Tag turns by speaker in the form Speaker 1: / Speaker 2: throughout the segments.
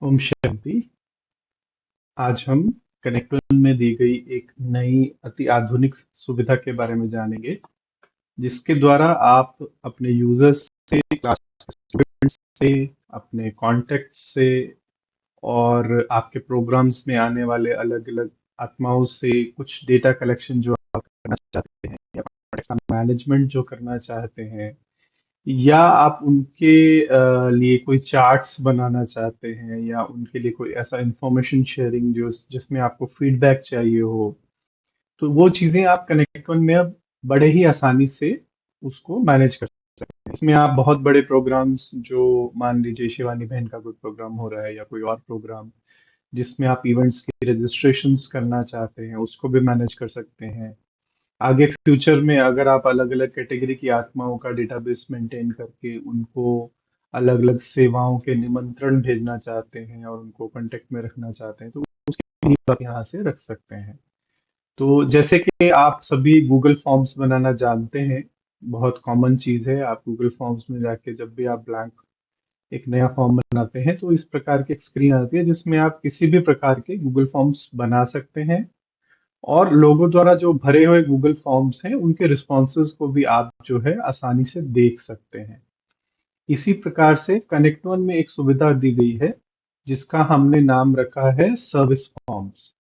Speaker 1: ओम शांति। आज हम कनेक्ट में दी गई एक नई अति आधुनिक सुविधा के बारे में जानेंगे, जिसके द्वारा आप अपने यूजर्स से, क्लास स्टूडेंट्स से, अपने कॉन्टेक्ट से और आपके प्रोग्राम्स में आने वाले अलग अलग आत्माओं से कुछ डेटा कलेक्शन जो आप करना चाहते हैं या कॉन्टेक्ट मैनेजमेंट जो करना चाहते हैं, या आप उनके लिए कोई चार्ट्स बनाना चाहते हैं, या उनके लिए कोई ऐसा इंफॉर्मेशन शेयरिंग जो जिसमें आपको फीडबैक चाहिए हो, तो वो चीजें आप कनेक्ट वन में अब बड़े ही आसानी से उसको मैनेज कर सकते हैं। इसमें आप बहुत बड़े प्रोग्राम्स, जो मान लीजिए शिवानी बहन का कोई प्रोग्राम हो रहा है या कोई और प्रोग्राम जिसमें आप इवेंट्स की रजिस्ट्रेशंस करना चाहते हैं, उसको भी मैनेज कर सकते हैं। आगे फ्यूचर में अगर आप अलग अलग कैटेगरी की आत्माओं का डेटाबेस मेंटेन करके उनको अलग अलग सेवाओं के निमंत्रण भेजना चाहते हैं और उनको कांटेक्ट में रखना चाहते हैं, तो उसके लिए आप यहाँ से रख सकते हैं। तो जैसे कि आप सभी गूगल फॉर्म्स बनाना जानते हैं, बहुत कॉमन चीज है। आप गूगल फॉर्म्स में जाके जब भी आप ब्लैंक एक नया फॉर्म बनाते हैं, तो इस प्रकार की एक स्क्रीन आती है जिसमें आप किसी भी प्रकार के गूगल फॉर्म्स बना सकते हैं, और लोगों द्वारा जो भरे हुए गूगल फॉर्म्स हैं उनके रिस्पॉन्सेज को भी आप जो है आसानी से देख सकते हैं। इसी प्रकार से कनेक्ट वन में एक सुविधा दी गई है जिसका हमने नाम रखा है सर्विस फॉर्म्स।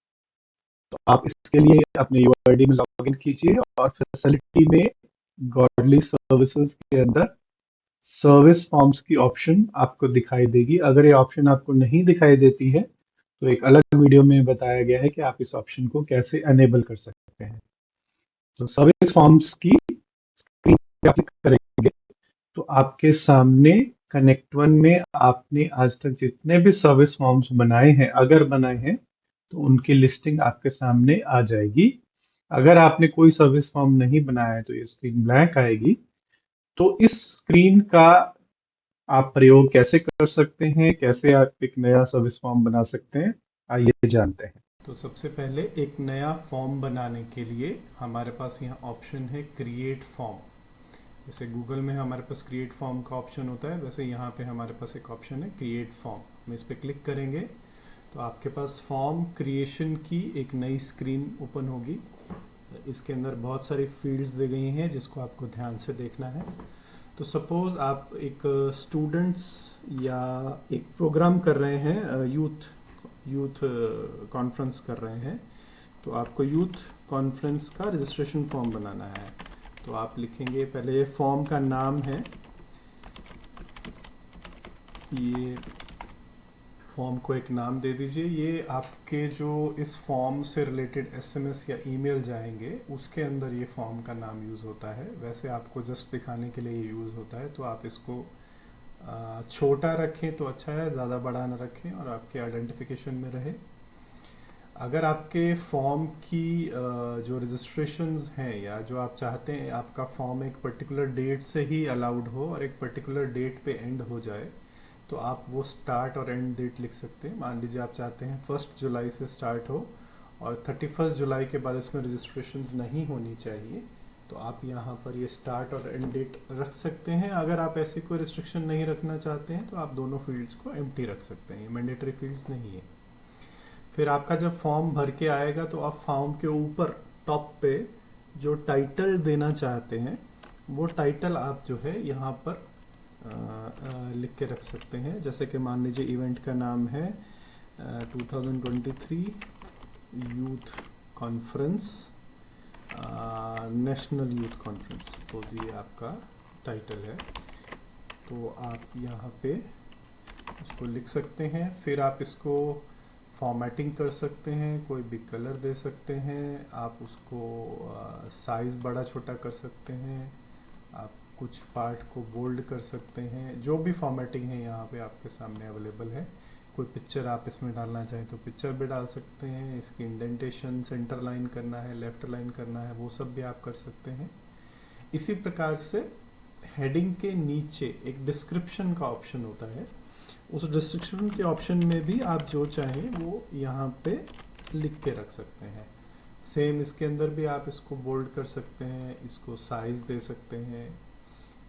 Speaker 1: तो आप इसके लिए अपने यूआईडी में लॉगिन कीजिए और फैसिलिटी में गॉडली सर्विसेज के अंदर सर्विस फॉर्म्स की ऑप्शन आपको दिखाई देगी। अगर ये ऑप्शन आपको नहीं दिखाई देती है, तो एक अलग वीडियो में बताया गया है कि आप इस ऑप्शन को कैसे अनेबल कर सकते हैं। तो सर्विस फॉर्म्स की स्क्रीन पे आप क्लिक करेंगे तो आपके सामने कनेक्ट वन में आपने आज तक जितने भी सर्विस फॉर्म्स बनाए हैं, अगर बनाए हैं, तो उनकी लिस्टिंग आपके सामने आ जाएगी। अगर आपने कोई सर्विस फॉर्म नहीं बनाया है तो ये स्क्रीन ब्लैंक आएगी। तो इस स्क्रीन का आप प्रयोग कैसे कर सकते हैं, कैसे आप एक नया सर्विस फॉर्म बना सकते हैं, आइए जानते हैं। तो सबसे पहले एक नया फॉर्म बनाने के लिए हमारे पास यहाँ ऑप्शन है क्रिएट फॉर्म। जैसे गूगल में हमारे पास क्रिएट फॉर्म का ऑप्शन होता है, वैसे यहाँ पे हमारे पास एक ऑप्शन है क्रिएट फॉर्म। हम इस पर क्लिक करेंगे तो आपके पास फॉर्म क्रिएशन की एक नई स्क्रीन ओपन होगी। इसके अंदर बहुत सारी फील्ड्स दी गई हैं जिसको आपको ध्यान से देखना है। तो सपोज आप एक स्टूडेंट्स या एक प्रोग्राम कर रहे हैं, यूथ यूथ कॉन्फ्रेंस कर रहे हैं, तो आपको यूथ कॉन्फ्रेंस का रजिस्ट्रेशन फॉर्म बनाना है। तो आप लिखेंगे, पहले ये फॉर्म का नाम है, ये फॉर्म को एक नाम दे दीजिए। ये आपके जो इस फॉर्म से रिलेटेड एसएमएस या ईमेल जाएंगे उसके अंदर ये फॉर्म का नाम यूज़ होता है। वैसे आपको जस्ट दिखाने के लिए ये यूज़ होता है, तो आप इसको छोटा रखें तो अच्छा है, ज़्यादा बड़ा ना रखें और आपके आइडेंटिफिकेशन में रहे। अगर आपके फॉर्म की जो रजिस्ट्रेशंस हैं या जो आप चाहते हैं आपका फॉर्म एक पर्टिकुलर डेट से ही अलाउड हो और एक पर्टिकुलर डेट पे एंड हो जाए, तो आप वो स्टार्ट और एंड डेट लिख सकते हैं। मान लीजिए आप चाहते हैं 1 जुलाई से स्टार्ट हो और 31 जुलाई के बाद इसमें रजिस्ट्रेशंस नहीं होनी चाहिए, तो आप यहाँ पर ये स्टार्ट और एंड डेट रख सकते हैं। अगर आप ऐसे कोई रिस्ट्रिक्शन नहीं रखना चाहते हैं तो आप दोनों फील्ड्स को एम्प्टी रख सकते हैं, ये मैंडेटरी फील्ड्स नहीं है। फिर आपका जब फॉर्म भर के आएगा तो आप फॉर्म के ऊपर टॉप पे जो टाइटल देना चाहते हैं वो टाइटल आप जो है यहाँ पर लिख के रख सकते हैं। जैसे कि मान लीजिए इवेंट का नाम है 2023 youth conference, national youth conference, तो ये आपका टाइटल है। तो आप यहाँ पे उसको लिख सकते हैं। फिर आप इसको फॉर्मेटिंग कर सकते हैं, कोई भी कलर दे सकते हैं, आप उसको साइज़ बड़ा छोटा कर सकते हैं, आप कुछ पार्ट को बोल्ड कर सकते हैं। जो भी फॉर्मेटिंग है यहाँ पे आपके सामने अवेलेबल है। कोई पिक्चर आप इसमें डालना चाहें तो पिक्चर भी डाल सकते हैं। इसकी इंडेंटेशन, सेंटर लाइन करना है, लेफ्ट लाइन करना है, वो सब भी आप कर सकते हैं। इसी प्रकार से हेडिंग के नीचे एक डिस्क्रिप्शन का ऑप्शन होता है, उस डिस्क्रिप्शन के ऑप्शन में भी आप जो चाहें वो यहाँ पे लिख के रख सकते हैं। सेम इसके अंदर भी आप इसको बोल्ड कर सकते हैं, इसको साइज दे सकते हैं,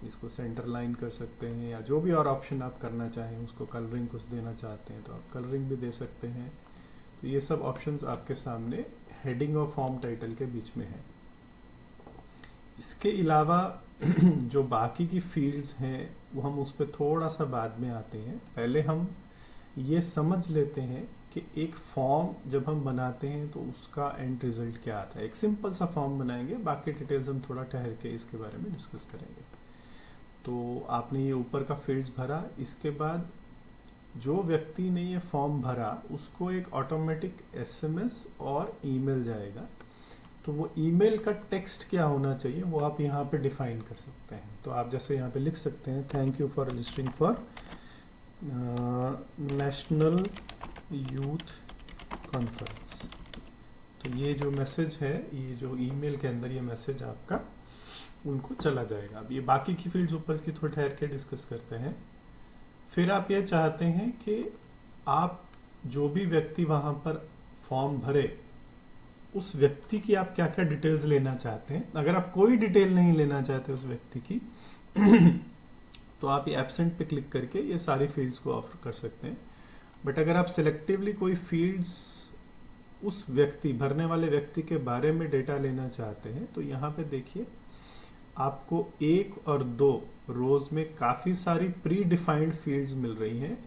Speaker 1: इसको सेंटर लाइन कर सकते हैं, या जो भी और ऑप्शन आप करना चाहें, उसको कलरिंग कुछ देना चाहते हैं तो आप कलरिंग भी दे सकते हैं। तो ये सब ऑप्शंस आपके सामने हेडिंग और फॉर्म टाइटल के बीच में है। इसके अलावा जो बाकी की फील्ड्स हैं वो हम उस पर थोड़ा सा बाद में आते हैं। पहले हम ये समझ लेते हैं कि एक फॉर्म जब हम बनाते हैं तो उसका एंड रिजल्ट क्या आता है। एक सिंपल सा फॉर्म बनाएंगे, बाकी डिटेल्स हम थोड़ा ठहर के इसके बारे में डिस्कस करेंगे। तो आपने ये ऊपर का फील्ड्स भरा, इसके बाद जो व्यक्ति ने ये फॉर्म भरा उसको एक ऑटोमेटिक एसएमएस और ईमेल जाएगा। तो वो ईमेल का टेक्स्ट क्या होना चाहिए वो आप यहाँ पे डिफाइन कर सकते हैं। तो आप जैसे यहाँ पे लिख सकते हैं, thank you for registering for national youth conference. तो ये जो मैसेज है, ये जो ईमेल के अंदर ये मैसेज आपका उनको चला जाएगा। अब ये बाकी की फील्ड्स ऊपर की थोड़ी ठहर के डिस्कस करते हैं। फिर आप ये चाहते हैं कि आप जो भी व्यक्ति वहाँ पर फॉर्म भरे उस व्यक्ति की आप क्या क्या डिटेल्स लेना चाहते हैं। अगर आप कोई डिटेल नहीं लेना चाहते उस व्यक्ति की तो आप ये एब्सेंट पे क्लिक करके ये सारी फील्ड्स को ऑफर कर सकते हैं। बट अगर आप सिलेक्टिवली कोई फील्ड्स उस व्यक्ति, भरने वाले व्यक्ति के बारे में डेटा लेना चाहते हैं तो यहाँ पे देखिए आपको 1 और 2 रोज में काफ़ी सारी प्री डिफाइंड फील्ड्स मिल रही हैं।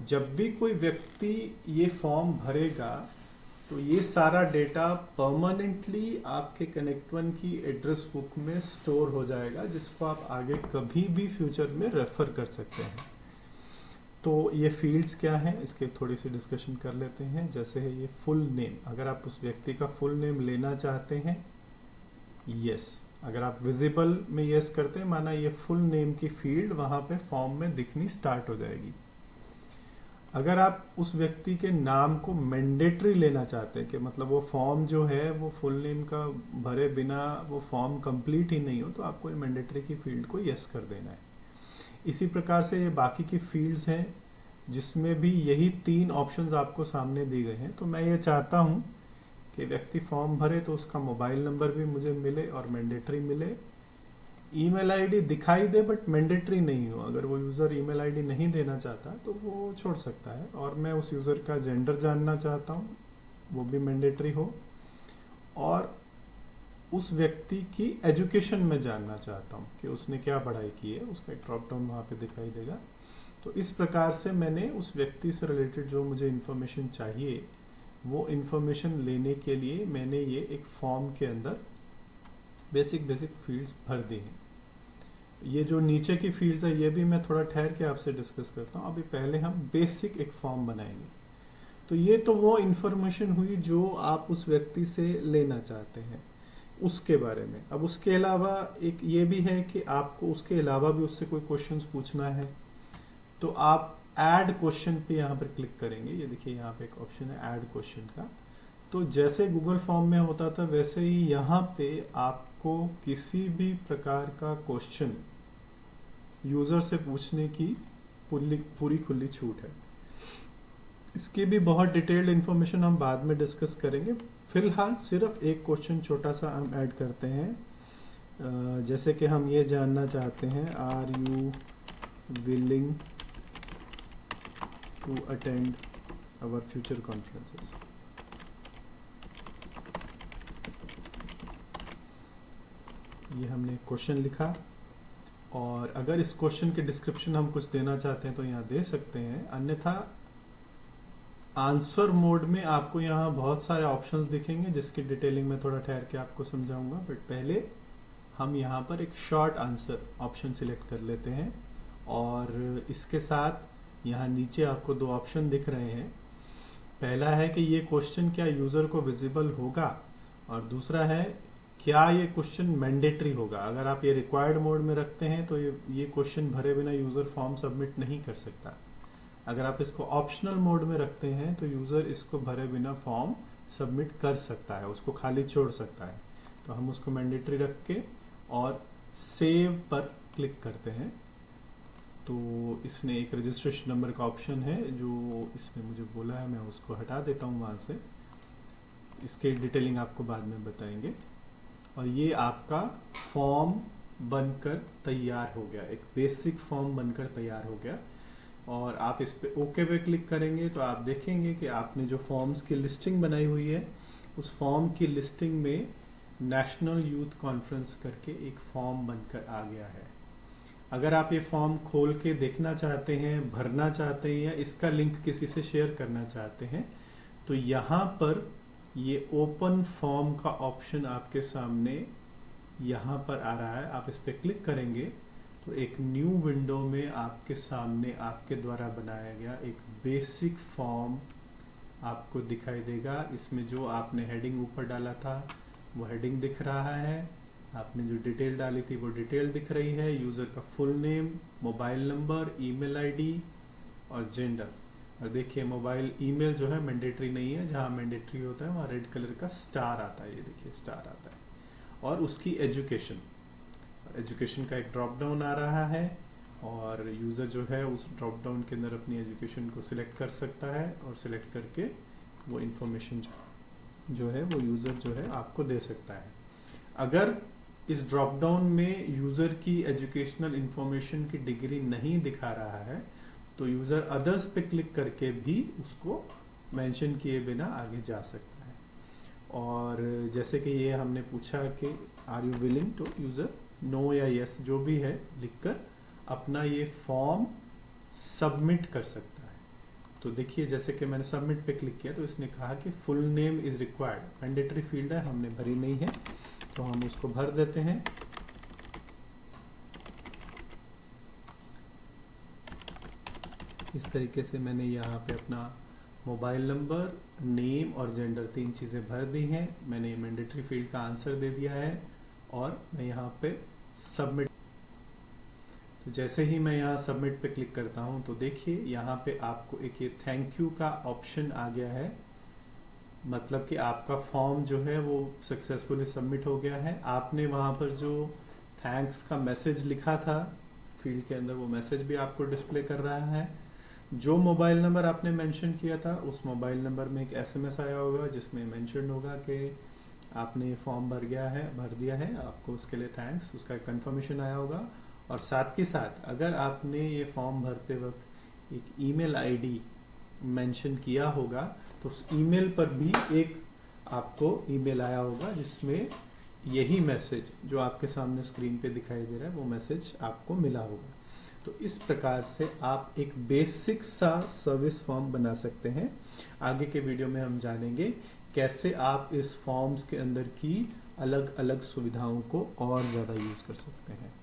Speaker 1: जब भी कोई व्यक्ति ये फॉर्म भरेगा तो ये सारा डेटा परमानेंटली आपके कनेक्ट वन की एड्रेस बुक में स्टोर हो जाएगा, जिसको आप आगे कभी भी फ्यूचर में रेफर कर सकते हैं। तो ये फील्ड्स क्या हैं इसके थोड़ी सी डिस्कशन कर लेते हैं। जैसे है ये फुल नेम, अगर आप उस व्यक्ति का फुल नेम लेना चाहते हैं, यस। अगर आप विजिबल में यस करते हैं, माना ये फुल नेम की फील्ड वहाँ पे फॉर्म में दिखनी स्टार्ट हो जाएगी। अगर आप उस व्यक्ति के नाम को मैंडेटरी लेना चाहते हैं कि मतलब वो फॉर्म जो है वो फुल नेम का भरे बिना वो फॉर्म कंप्लीट ही नहीं हो, तो आपको ये मैंडेटरी की फील्ड को यस कर देना है। इसी प्रकार से ये बाकी की फील्ड्स हैं जिसमें भी यही 3 ऑप्शंस आपको सामने दी गए हैं। तो मैं ये चाहता हूँ कि व्यक्ति फॉर्म भरे तो उसका मोबाइल नंबर भी मुझे मिले और मैंडेटरी मिले, ईमेल आईडी दिखाई दे बट मैंडेटरी नहीं हो। अगर वो यूज़र ईमेल आईडी नहीं देना चाहता तो वो छोड़ सकता है। और मैं उस यूज़र का जेंडर जानना चाहता हूँ, वो भी मैंडेटरी हो। और उस व्यक्ति की एजुकेशन में जानना चाहता हूँ कि उसने क्या पढ़ाई की है, उसका एक ड्रॉप डाउन वहाँ पे दिखाई देगा। तो इस प्रकार से मैंने उस व्यक्ति से रिलेटेड जो मुझे इन्फॉर्मेशन चाहिए वो इन्फॉर्मेशन लेने के लिए मैंने ये एक फॉर्म के अंदर बेसिक फील्ड्स भर दी हैं। ये जो नीचे की फील्ड्स है ये भी मैं थोड़ा ठहर के आपसे डिस्कस करता हूँ। अभी पहले हम बेसिक एक फॉर्म बनाएंगे। तो ये तो वो इन्फॉर्मेशन हुई जो आप उस व्यक्ति से लेना चाहते हैं उसके बारे में। अब उसके अलावा एक ये भी है कि आपको उसके अलावा भी उससे कोई क्वेश्चंस पूछना है तो आप ऐड क्वेश्चन पे यहाँ पर क्लिक करेंगे। ये देखिए यहाँ पे एक ऑप्शन है ऐड क्वेश्चन का। तो जैसे गूगल फॉर्म में होता था वैसे ही यहाँ पे आपको किसी भी प्रकार का क्वेश्चन यूज़र से पूछने की पूरी खुली छूट है। इसकी भी बहुत डिटेल्ड इन्फॉर्मेशन हम बाद में डिस्कस करेंगे। फिलहाल सिर्फ एक क्वेश्चन छोटा सा हम ऐड करते हैं। जैसे कि हम ये जानना चाहते हैं, are you willing to attend our future conferences. ये हमने क्वेश्चन लिखा और अगर इस क्वेश्चन के डिस्क्रिप्शन हम कुछ देना चाहते हैं तो यहाँ दे सकते हैं। अन्यथा आंसर मोड में आपको यहाँ बहुत सारे ऑप्शंस दिखेंगे जिसकी डिटेलिंग में थोड़ा ठहर के आपको समझाऊंगा। बट पहले हम यहाँ पर एक शॉर्ट आंसर ऑप्शन सिलेक्ट कर लेते हैं और इसके साथ यहाँ नीचे आपको 2 ऑप्शन दिख रहे हैं। पहला है कि ये क्वेश्चन क्या यूज़र को विजिबल होगा और दूसरा है क्या ये क्वेश्चन मैंडेटरी होगा। अगर आप ये रिक्वायर्ड मोड में रखते हैं तो ये क्वेश्चन भरे बिना यूज़र फॉर्म सबमिट नहीं कर सकता। अगर आप इसको ऑप्शनल मोड में रखते हैं तो यूज़र इसको भरे बिना फॉर्म सबमिट कर सकता है, उसको खाली छोड़ सकता है। तो हम उसको मैंडेटरी रख के और सेव पर क्लिक करते हैं। तो इसने एक रजिस्ट्रेशन नंबर का ऑप्शन है जो इसने मुझे बोला है, मैं उसको हटा देता हूँ वहाँ से। इसके डिटेलिंग आपको बाद में बताएंगे। और ये आपका फॉर्म बनकर तैयार हो गया, एक बेसिक फॉर्म बनकर तैयार हो गया। और आप इस पे ओके पे क्लिक करेंगे तो आप देखेंगे कि आपने जो फॉर्म्स की लिस्टिंग बनाई हुई है, उस फॉर्म की लिस्टिंग में नेशनल यूथ कॉन्फ्रेंस करके एक फॉर्म बनकर आ गया है। अगर आप ये फॉर्म खोल के देखना चाहते हैं, भरना चाहते हैं, या इसका लिंक किसी से शेयर करना चाहते हैं, तो यहाँ पर ये ओपन फॉर्म का ऑप्शन आपके सामने यहाँ पर आ रहा है। आप इस पर क्लिक करेंगे तो एक न्यू विंडो में आपके सामने आपके द्वारा बनाया गया एक बेसिक फॉर्म आपको दिखाई देगा। इसमें जो आपने हेडिंग ऊपर डाला था वो हेडिंग दिख रहा है, आपने जो डिटेल डाली थी वो डिटेल दिख रही है, यूज़र का full name, mobile number, email ID और जेंडर। और देखिए मोबाइल ईमेल जो है मैंडेटरी नहीं है, जहाँ मैंडेटरी होता है वहाँ रेड कलर का स्टार आता है, ये देखिए स्टार आता है। और उसकी एजुकेशन का एक ड्रॉप डाउन आ रहा है और यूज़र जो है उस ड्रॉप डाउन के अंदर अपनी एजुकेशन को सिलेक्ट कर सकता है और सिलेक्ट करके वो इन्फॉर्मेशन जो है वो यूज़र जो है आपको दे सकता है। अगर इस ड्रॉप डाउन में यूज़र की एजुकेशनल इंफॉर्मेशन की डिग्री नहीं दिखा रहा है तो यूज़र अदर्स पे क्लिक करके भी उसको मेंशन किए बिना आगे जा सकता है। और जैसे कि ये हमने पूछा कि आर यू विलिंग टू, यूज़र नो या यस जो भी है लिखकर अपना ये फॉर्म सबमिट कर सकता है। तो देखिए जैसे कि मैंने सबमिट पे क्लिक किया तो इसने कहा कि full name is required, mandatory field है, हमने भरी नहीं है तो हम उसको भर देते हैं। इस तरीके से मैंने यहाँ पे अपना मोबाइल नंबर, नेम और जेंडर 3 चीज़ें भर दी हैं। मैंने मैंडेटरी फील्ड का आंसर दे दिया है और मैं यहाँ पे सबमिट, तो जैसे ही मैं यहाँ सबमिट पे क्लिक करता हूँ तो देखिए यहाँ पे आपको एक ये थैंक यू का ऑप्शन आ गया है, मतलब कि आपका फॉर्म जो है वो सक्सेसफुली सबमिट हो गया है। आपने वहाँ पर जो थैंक्स का मैसेज लिखा था फील्ड के अंदर, वो मैसेज भी आपको डिस्प्ले कर रहा है। जो मोबाइल नंबर आपने मेंशन किया था उस मोबाइल नंबर में एक एसएमएस आया होगा जिसमें मेंशन होगा कि आपने फॉर्म भर दिया है, आपको उसके लिए थैंक्स, उसका एक कंफर्मेशन आया होगा। और साथ ही साथ अगर आपने ये फॉर्म भरते वक्त एक ईमेल आईडी मेंशन किया होगा तो उस ईमेल पर भी एक आपको ईमेल आया होगा जिसमें यही मैसेज जो आपके सामने स्क्रीन पे दिखाई दे रहा है वो मैसेज आपको मिला होगा। तो इस प्रकार से आप एक बेसिक सा सर्विस फॉर्म बना सकते हैं। आगे के वीडियो में हम जानेंगे कैसे आप इस फॉर्म्स के अंदर की अलग अलग सुविधाओं को और ज़्यादा यूज़ कर सकते हैं।